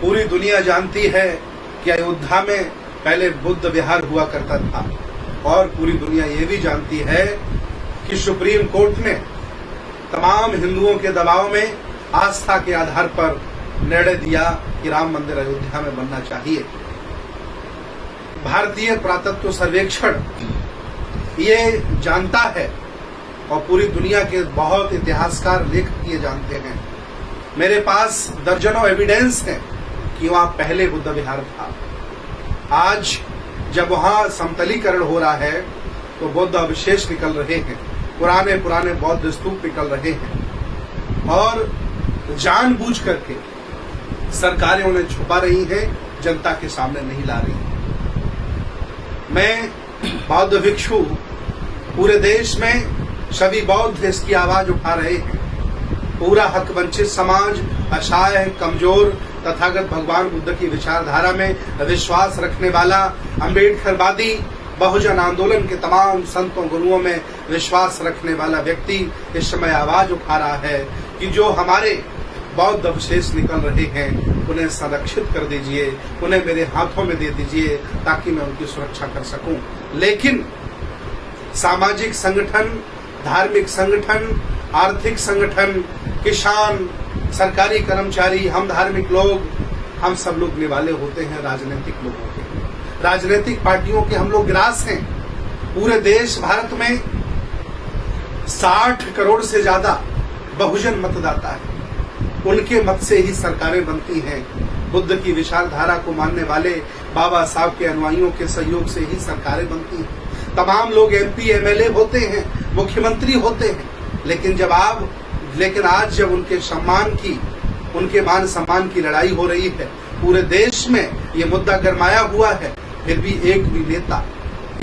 पूरी दुनिया जानती है कि अयोध्या में पहले बुद्ध विहार हुआ करता था और पूरी दुनिया ये भी जानती है कि सुप्रीम कोर्ट ने तमाम हिंदुओं के दबाव में आस्था के आधार पर निर्णय दिया कि राम मंदिर अयोध्या में बनना चाहिए। भारतीय पुरातत्व सर्वेक्षण ये जानता है और पूरी दुनिया के बहुत इतिहासकार लेखक ये जानते हैं। मेरे पास दर्जनों एविडेंस है कि वहां पहले बुद्ध विहार था। आज जब वहां समतलीकरण हो रहा है तो बौद्ध अवशेष निकल रहे हैं, पुराने पुराने बौद्ध स्तूप निकल रहे हैं और जानबूझ करके सरकारें उन्हें छुपा रही हैं, जनता के सामने नहीं ला रही। मैं बौद्ध भिक्षु पूरे देश में सभी बौद्ध इसकी आवाज उठा रहे हैं। पूरा हक वंचित समाज, असहाय, कमजोर, तथागत भगवान बुद्ध की विचारधारा में विश्वास रखने वाला, अम्बेडकरवादी, बहुजन आंदोलन के तमाम संतों गुरुओं में विश्वास रखने वाला व्यक्ति इस समय आवाज उठा रहा है कि जो हमारे बौद्ध अवशेष निकल रहे हैं उन्हें संरक्षित कर दीजिए, उन्हें मेरे हाथों में दे दीजिए ताकि मैं उनकी सुरक्षा कर सकूं। लेकिन सामाजिक संगठन, धार्मिक संगठन, आर्थिक संगठन, किसान, सरकारी कर्मचारी, हम धार्मिक लोग, हम सब लोग निवाले होते हैं राजनीतिक लोगों के। राजनीतिक पार्टियों के हम लोग ग्रास हैं। पूरे देश भारत में 60 करोड़ से ज्यादा बहुजन मतदाता है। उनके मत से ही सरकारें बनती हैं। बुद्ध की विचारधारा को मानने वाले बाबा साहब के अनुयायियों के सहयोग से ही सरकारें बनती हैं। तमाम लोग एमपी, एमएलए होते हैं, मुख्यमंत्री होते हैं, लेकिन आज जब उनके मान सम्मान की लड़ाई हो रही है, पूरे देश में ये मुद्दा गरमाया हुआ है, फिर भी एक भी नेता,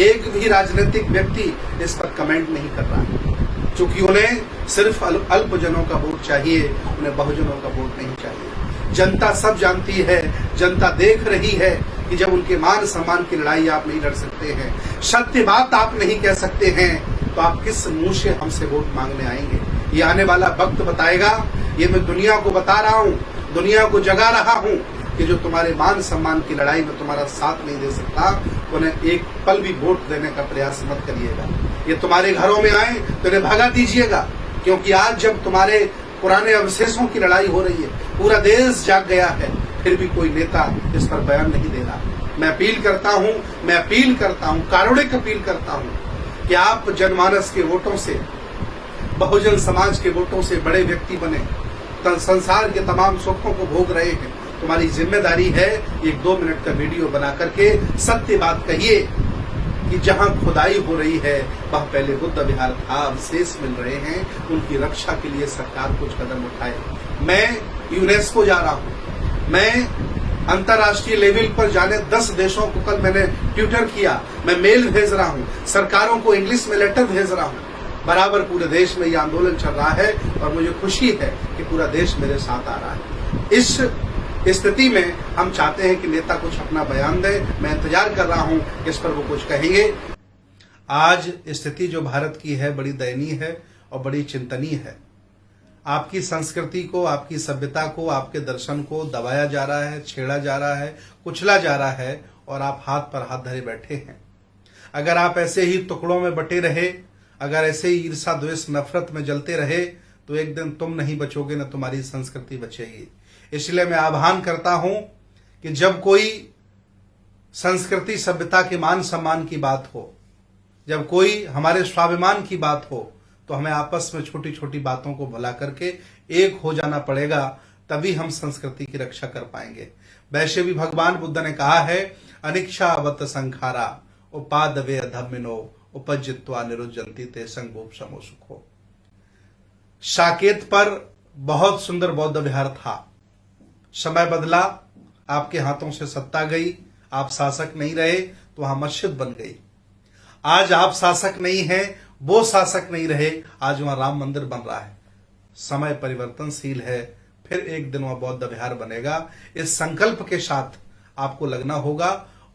एक भी राजनीतिक व्यक्ति इस पर कमेंट नहीं कर रहा है, क्योंकि उन्हें सिर्फ अल्पजनों का वोट चाहिए, उन्हें बहुजनों का वोट नहीं चाहिए। जनता सब जानती है, जनता देख रही है कि जब उनके मान सम्मान की लड़ाई आप नहीं लड़ सकते हैं, सत्य बात आप नहीं कह सकते हैं, तो आप किस मुंह से हमसे वोट मांगने आएंगे? ये आने वाला वक्त बताएगा। ये मैं दुनिया को बता रहा हूँ, दुनिया को जगा रहा हूँ कि जो तुम्हारे मान सम्मान की लड़ाई में तुम्हारा साथ नहीं दे सकता, उन्हें एक पल भी वोट देने का प्रयास मत करिएगा। ये तुम्हारे घरों में आए तो इन्हें भगा दीजिएगा, क्योंकि आज जब तुम्हारे पुराने अवशेषों की लड़ाई हो रही है, पूरा देश जाग गया है, फिर भी कोई नेता इस पर बयान नहीं दे रहा। मैं अपील करता हूँ, कारुणिक अपील करता हूँ कि आप जनमानस के वोटों से, बहुजन समाज के वोटों से बड़े व्यक्ति बने, संसार के तमाम सुखों को भोग रहे हैं। तुम्हारी जिम्मेदारी है एक 2 मिनट का वीडियो बना करके सत्य बात कहिए कि जहां खुदाई हो रही है वह पहले बुद्ध विहार था, अवशेष मिल रहे हैं, उनकी रक्षा के लिए सरकार कुछ कदम उठाए। मैं यूनेस्को जा रहा हूं, मैं अंतर्राष्ट्रीय लेवल पर जाने 10 देशों को कल मैंने ट्विटर किया, मैं मेल भेज रहा हूं, सरकारों को इंग्लिश में लेटर भेज रहा हूं। बराबर पूरे देश में ये आंदोलन चल रहा है और मुझे खुशी है कि पूरा देश मेरे साथ आ रहा है। इस स्थिति में हम चाहते हैं कि नेता कुछ अपना बयान दे। मैं इंतजार कर रहा हूं इस पर वो कुछ कहेंगे। आज स्थिति जो भारत की है बड़ी दयनीय है और बड़ी चिंतनीय है। आपकी संस्कृति को, आपकी सभ्यता को, आपके दर्शन को दबाया जा रहा है, छेड़ा जा रहा है, कुचला जा रहा है और आप हाथ पर हाथ धरे बैठे हैं। अगर आप ऐसे ही टुकड़ों में बटे रहे, अगर ऐसे ही ईर्षा, द्वेष, नफरत में जलते रहे तो एक दिन तुम नहीं बचोगे, न तुम्हारी संस्कृति बचेगी। इसलिए मैं आह्वान करता हूं कि जब कोई संस्कृति, सभ्यता के मान सम्मान की बात हो, जब कोई हमारे स्वाभिमान की बात हो, तो हमें आपस में छोटी छोटी बातों को भुला करके एक हो जाना पड़ेगा, तभी हम संस्कृति की रक्षा कर पाएंगे। वैसे भी भगवान बुद्ध ने कहा है, अनिक्षावत संखारा उपादवे अधम्मिनो उपजित्वा निरुज्जन्ति ते संगोप समो सुखो। साकेत पर बहुत सुंदर बौद्ध विहार था। समय बदला, आपके हाथों से सत्ता गई, आप शासक नहीं रहे तो वहां मस्जिद बन गई। आज आप शासक नहीं हैं, वो शासक नहीं रहे, आज वहां राम मंदिर बन रहा है। समय परिवर्तनशील है, फिर एक दिन वहां बौद्ध विहार बनेगा। इस संकल्प के साथ आपको लगना होगा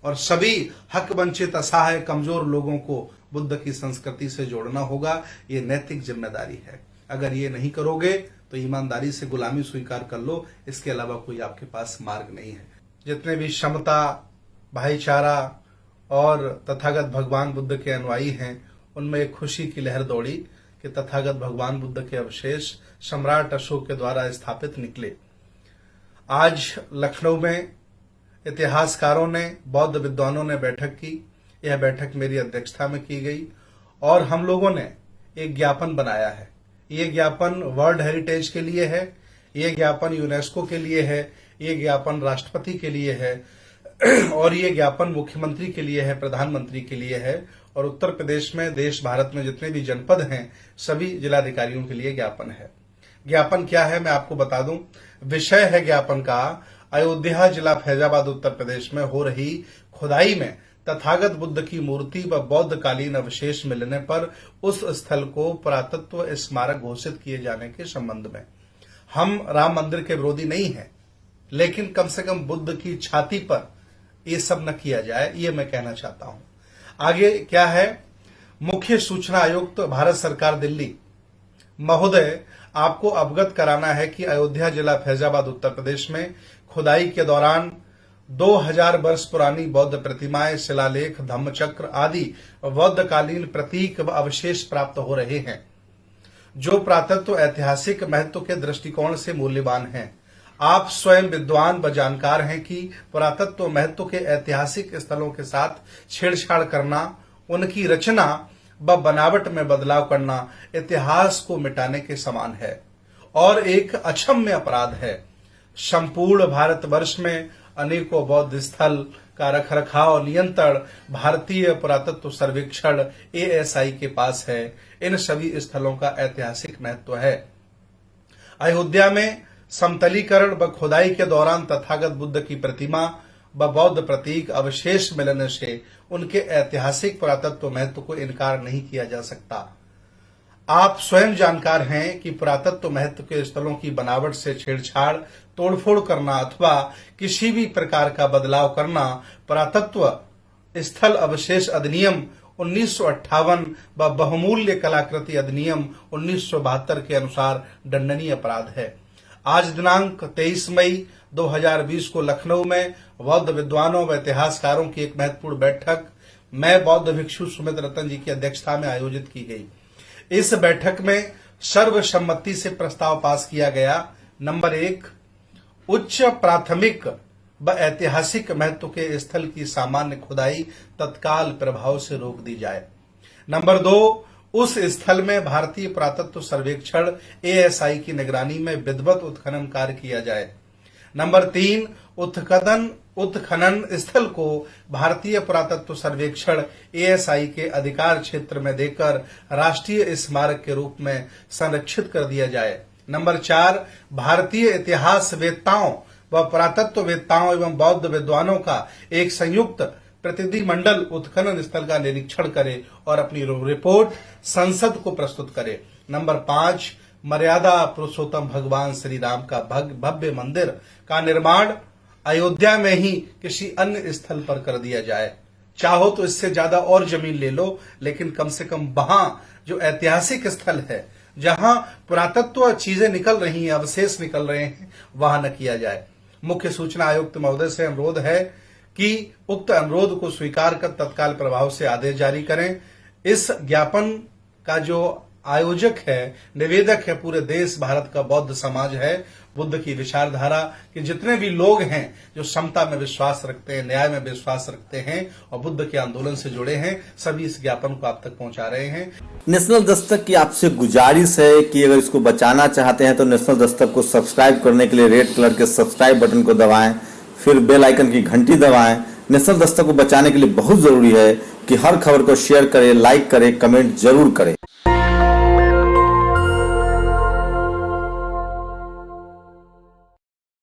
और सभी हक वंचित, असहाय, कमजोर लोगों को बुद्ध की संस्कृति से जोड़ना होगा। ये नैतिक जिम्मेदारी है। अगर ये नहीं करोगे तो ईमानदारी से गुलामी स्वीकार कर लो, इसके अलावा कोई आपके पास मार्ग नहीं है। जितने भी क्षमता, भाईचारा और तथागत भगवान बुद्ध के अनुयायी हैं, उनमें एक खुशी की लहर दौड़ी कि तथागत भगवान बुद्ध के अवशेष सम्राट अशोक के द्वारा स्थापित निकले। आज लखनऊ में इतिहासकारों ने, बौद्ध विद्वानों ने बैठक की। यह बैठक मेरी अध्यक्षता में की गई और हम लोगों ने एक ज्ञापन बनाया है। ये ज्ञापन वर्ल्ड हेरिटेज के लिए है, ये ज्ञापन यूनेस्को के लिए है, ये ज्ञापन राष्ट्रपति के लिए है और ये ज्ञापन मुख्यमंत्री के लिए है, प्रधानमंत्री के लिए है और उत्तर प्रदेश में, देश भारत में जितने भी जनपद हैं, सभी जिलाधिकारियों के लिए ज्ञापन है। ज्ञापन क्या है मैं आपको बता दूं। विषय है ज्ञापन का, अयोध्या जिला फैजाबाद उत्तर प्रदेश में हो रही खुदाई में तथागत बुद्ध की मूर्ति व बौद्ध कालीन अवशेष मिलने पर उस स्थल को पुरातत्व स्मारक घोषित किए जाने के संबंध में। हम राम मंदिर के विरोधी नहीं हैं, लेकिन कम से कम बुद्ध की छाती पर ये सब न किया जाए, ये मैं कहना चाहता हूं। आगे क्या है, मुख्य सूचना आयुक्त भारत सरकार दिल्ली महोदय, आपको अवगत कराना है कि अयोध्या जिला फैजाबाद उत्तर प्रदेश में खुदाई के दौरान 2000 वर्ष पुरानी बौद्ध प्रतिमाएं, शिलालेख, धम्मचक्र आदि बौद्धकालीन प्रतीक व अवशेष प्राप्त हो रहे हैं, जो पुरातत्व ऐतिहासिक महत्व के दृष्टिकोण से मूल्यवान हैं। आप स्वयं विद्वान व जानकार हैं कि पुरातत्व महत्व के ऐतिहासिक स्थलों के साथ छेड़छाड़ करना, उनकी रचना व बनावट में बदलाव करना इतिहास को मिटाने के समान है और एक अक्षम्य अपराध है। संपूर्ण भारतवर्ष में अनेकों बौद्ध स्थल का रखरखाव नियंत्रण भारतीय पुरातत्व सर्वेक्षण ASI के पास है। इन सभी स्थलों का ऐतिहासिक महत्व है। अयोध्या में समतलीकरण व खुदाई के दौरान तथागत बुद्ध की प्रतिमा व बौद्ध प्रतीक अवशेष मिलने से उनके ऐतिहासिक पुरातत्व महत्व को इनकार नहीं किया जा सकता। आप स्वयं जानकार हैं कि पुरातत्व महत्व के स्थलों की बनावट से छेड़छाड़, तोड़फोड़ करना अथवा किसी भी प्रकार का बदलाव करना पुरातत्व स्थल अवशेष अधिनियम 1958 व बहुमूल्य कलाकृति अधिनियम 1972 के अनुसार दंडनीय अपराध है। आज दिनांक 23 मई 2020 को लखनऊ में बौद्ध विद्वानों व इतिहासकारों की एक महत्वपूर्ण बैठक मैं बौद्ध भिक्षु सुमित रतन जी की अध्यक्षता में आयोजित की गई। इस बैठक में सर्वसम्मति से प्रस्ताव पास किया गया। नंबर 1, उच्च प्राथमिक व ऐतिहासिक महत्व के स्थल की सामान्य खुदाई तत्काल प्रभाव से रोक दी जाए। नंबर 2, उस स्थल में भारतीय पुरातत्व सर्वेक्षण ASI की निगरानी में विधिवत उत्खनन कार्य किया जाए। नंबर 3, उत्खनन स्थल को भारतीय पुरातत्व सर्वेक्षण ASI के अधिकार क्षेत्र में देकर राष्ट्रीय स्मारक के रूप में संरक्षित कर दिया जाए। नंबर 4, भारतीय इतिहास वेत्ताओं व पुरातत्व वेत्ताओं एवं बौद्ध विद्वानों का एक संयुक्त प्रतिनिधिमंडल उत्खनन स्थल का निरीक्षण करे और अपनी रिपोर्ट संसद को प्रस्तुत करे। नंबर 5, मर्यादा पुरुषोत्तम भगवान श्री राम का भव्य मंदिर का निर्माण अयोध्या में ही किसी अन्य स्थल पर कर दिया जाए। चाहो तो इससे ज्यादा और जमीन ले लो, लेकिन कम से कम वहां जो ऐतिहासिक स्थल है, जहां पुरातत्व चीजें निकल रही हैं, अवशेष निकल रहे हैं, वहां न किया जाए। मुख्य सूचना आयुक्त महोदय से अनुरोध है कि उक्त अनुरोध को स्वीकार कर तत्काल प्रभाव से आदेश जारी करें। इस ज्ञापन का जो आयोजक है, निवेदक है, पूरे देश भारत का बौद्ध समाज है। बुद्ध की विचारधारा के जितने भी लोग हैं जो समता में विश्वास रखते हैं, न्याय में विश्वास रखते हैं और बुद्ध के आंदोलन से जुड़े हैं, सभी इस ज्ञापन को आप तक पहुंचा रहे हैं। नेशनल दस्तक की आपसे गुजारिश है कि अगर इसको बचाना चाहते हैं तो नेशनल दस्तक को सब्सक्राइब करने के लिए रेड कलर के सब्सक्राइब बटन को दबाएं, फिर बेल आइकन की घंटी दबाएं। नेशनल दस्तक को बचाने के लिए बहुत जरूरी है कि हर खबर को शेयर करें, लाइक करें, कमेंट जरूर करें।